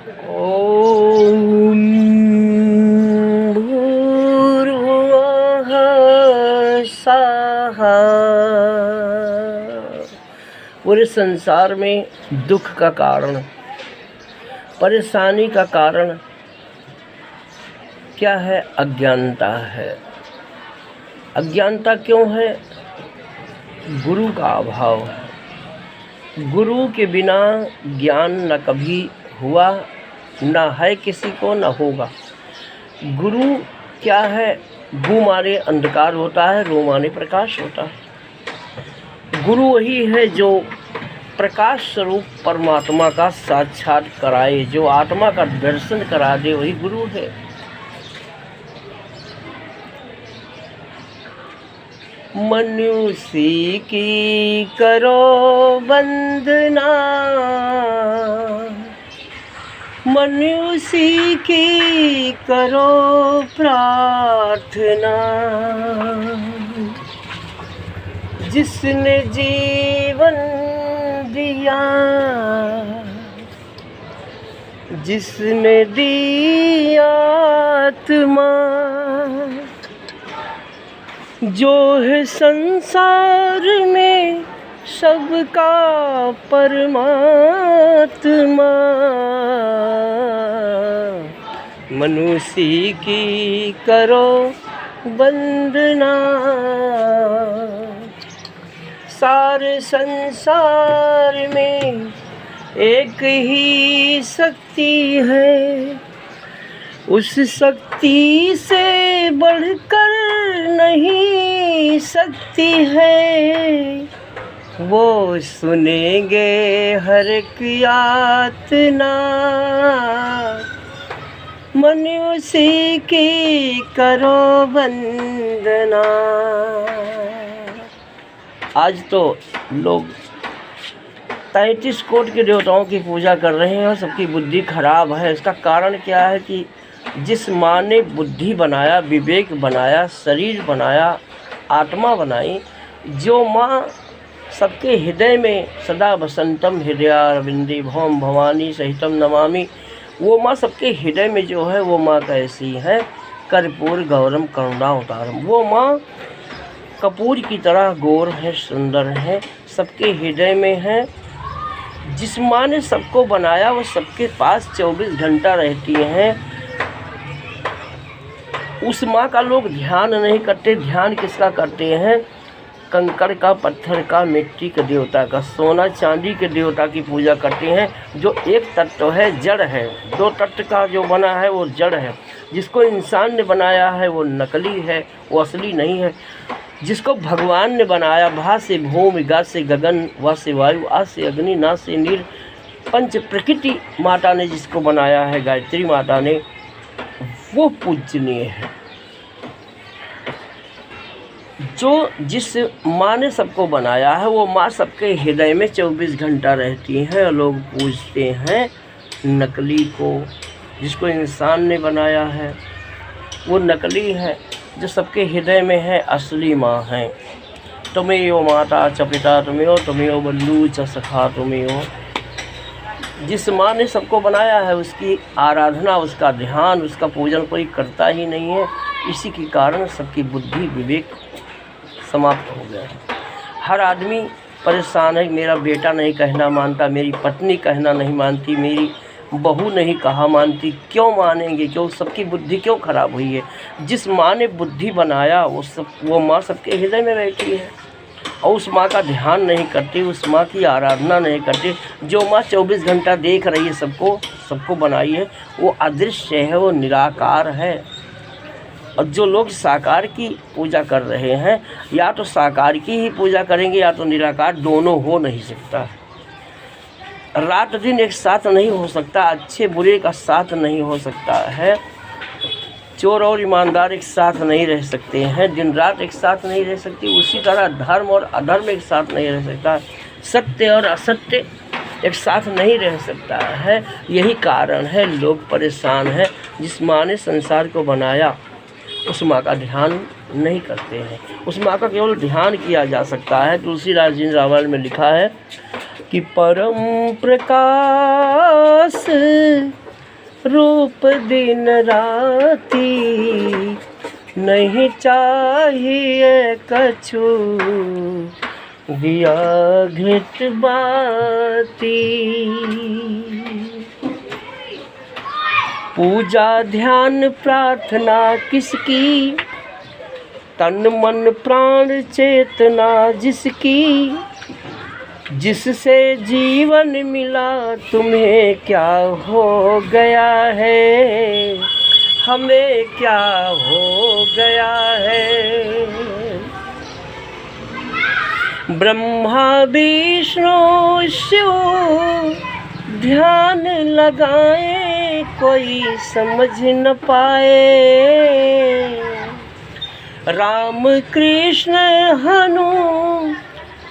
ॐ भूर्भुवः स्वः। पूरे संसार में दुख का कारण, परेशानी का कारण क्या है? अज्ञानता है। अज्ञानता क्यों है? गुरु का अभाव है। गुरु के बिना ज्ञान न कभी हुआ, न है किसी को, न होगा। गुरु क्या है? गु माने अंधकार होता है, रो माने प्रकाश होता है। गुरु वही है जो प्रकाश स्वरूप परमात्मा का साक्षात कराए, जो आत्मा का दर्शन करा दे, वही गुरु है। मनुष्य की करो वंदना, मनुष्य की करो प्रार्थना, जिसने जीवन दिया, जिसने दी आत्मा, जो है संसार में सबका परमात्मा। मनुष्य की करो वंदना, सारे संसार में एक ही शक्ति है, उस शक्ति से बढ़कर नहीं सकती है। वो सुनेंगे हर की यातना, मनुष्य की करो वंदना। आज तो लोग 33 कोटि के देवताओं की पूजा कर रहे हैं और सबकी बुद्धि खराब है। इसका कारण क्या है कि जिस माँ ने बुद्धि बनाया, विवेक बनाया, शरीर बनाया, आत्मा बनाई, जो माँ सबके हृदय में सदा वसंतम हृदयारविंदे भौम भवानी सहितम नमामि, वो माँ सबके हृदय में जो है, वो माँ कैसी है? कर्पूर गौरम करुणावतारम। वो माँ कपूर की तरह गोर है, सुंदर है, सबके हृदय में है। जिस माँ ने सबको बनाया वो सबके पास 24 घंटा रहती हैं। उस माँ का लोग ध्यान नहीं करते। ध्यान किसका करते हैं? कंकड़ का, पत्थर का, मिट्टी के देवता का, सोना चांदी के देवता की पूजा करते हैं। जो एक तत्व है, जड़ है। दो तत्व का जो बना है वो जड़ है। जिसको इंसान ने बनाया है वो नकली है, वो असली नहीं है। जिसको भगवान ने बनाया, भा से भूमि, गा से गगन, वा से वायु, आ से अग्नि, ना से नीर, पंच प्रकृति माता ने जिसको बनाया है, गायत्री माता ने, वो पूजनीय है। जो जिस माँ ने सबको बनाया है वो माँ सबके हृदय में 24 घंटा रहती हैं। लोग पूजते हैं नकली को। जिसको इंसान ने बनाया है वो नकली है, जो सबके हृदय में है असली माँ है। तुमेव माता च पिता तुमेव, तुमेव बंधु च सखा तुमेव। जिस माँ ने सबको बनाया है उसकी आराधना, उसका ध्यान, उसका पूजन कोई करता ही नहीं है। इसी के कारण सबकी बुद्धि विवेक समाप्त हो गया है। हर आदमी परेशान है। मेरा बेटा नहीं कहना मानता, मेरी पत्नी कहना नहीं मानती, मेरी बहू नहीं कहा मानती। क्यों मानेंगे? क्यों? सबकी बुद्धि क्यों खराब हुई है? जिस माँ ने बुद्धि बनाया वो माँ सबके हृदय में बैठी है और उस माँ का ध्यान नहीं करती, उस माँ की आराधना नहीं करती। जो माँ 24 घंटा देख रही है, सबको बनाई है, वो अदृश्य है, वो निराकार है। और जो लोग साकार की पूजा कर रहे हैं, या तो साकार की ही पूजा करेंगे या तो निराकार, दोनों हो नहीं सकता। रात दिन एक साथ नहीं हो सकता, अच्छे बुरे का साथ नहीं हो सकता है। चोर और ईमानदार एक साथ नहीं रह सकते हैं, दिन रात एक साथ नहीं रह सकती। उसी तरह धर्म और अधर्म एक साथ नहीं रह सकता, सत्य और असत्य एक साथ नहीं रह सकता है। यही कारण है लोग परेशान हैं। जिस माँ ने संसार को बनाया उस माँ का ध्यान नहीं करते हैं। उस माँ का केवल ध्यान किया जा सकता है। तुलसीदास जी ने रामायण में लिखा है कि परम प्रकाश रूप दिन राती, नहीं चाहिए कछु दिया घृत बाती। पूजा ध्यान प्रार्थना किसकी, तन मन प्राण चेतना जिसकी, जिससे जीवन मिला तुम्हें क्या हो गया है, हमें क्या हो गया है। ब्रह्मा विष्णु शिव ध्यान लगाए कोई समझ न पाए, राम कृष्ण हनु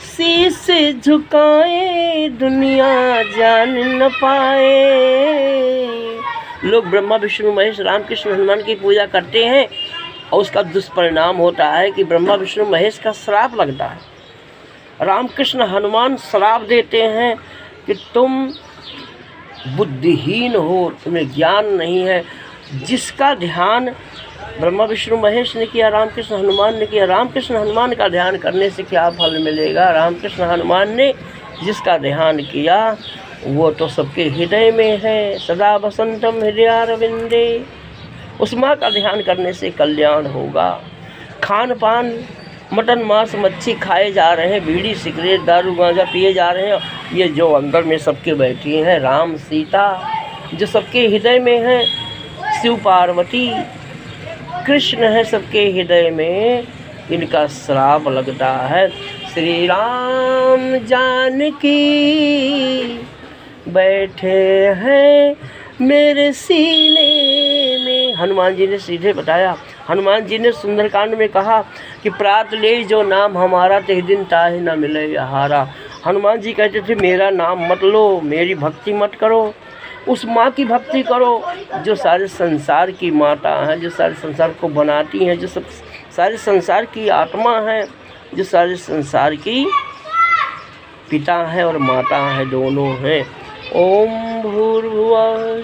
शीश झुकाए दुनिया जान न पाए। लोग ब्रह्मा विष्णु महेश राम कृष्ण हनुमान की पूजा करते हैं और उसका दुष्परिणाम होता है कि ब्रह्मा विष्णु महेश का श्राप लगता है। राम कृष्ण हनुमान श्राप देते हैं कि तुम बुद्धिहीन हो, तुम्हें ज्ञान नहीं है। जिसका ध्यान ब्रह्मा विष्णु महेश ने किया, रामकृष्ण हनुमान ने किया, रामकृष्ण हनुमान का ध्यान करने से क्या फल मिलेगा? रामकृष्ण हनुमान ने जिसका ध्यान किया वो तो सबके हृदय में है, सदा वसंतम हृदयारविंदे। उस माँ का ध्यान करने से कल्याण होगा। खान पान मटन मांस मच्छी खाए जा रहे हैं, बीड़ी सिगरेट दारू गांजा पिए जा रहे हैं। ये जो अंदर में सबके बैठी हैं, राम सीता जो सबके हृदय में हैं, शिव पार्वती कृष्ण है सबके हृदय में, इनका श्राप लगता है। श्री राम जानकी बैठे हैं मेरे सीने में। हनुमान जी ने सीधे बताया। हनुमान जी ने सुंदरकांड में कहा कि प्रात ले जो नाम हमारा, ते दिन ताहि न मिले हारा। हनुमान जी कहते थे मेरा नाम मत लो, मेरी भक्ति मत करो, उस माँ की भक्ति करो जो सारे संसार की माता है, जो सारे संसार को बनाती हैं, जो सब सारे संसार की आत्मा है, जो सारे संसार की पिता है और माता है, दोनों हैं। ओम भूर्भुवः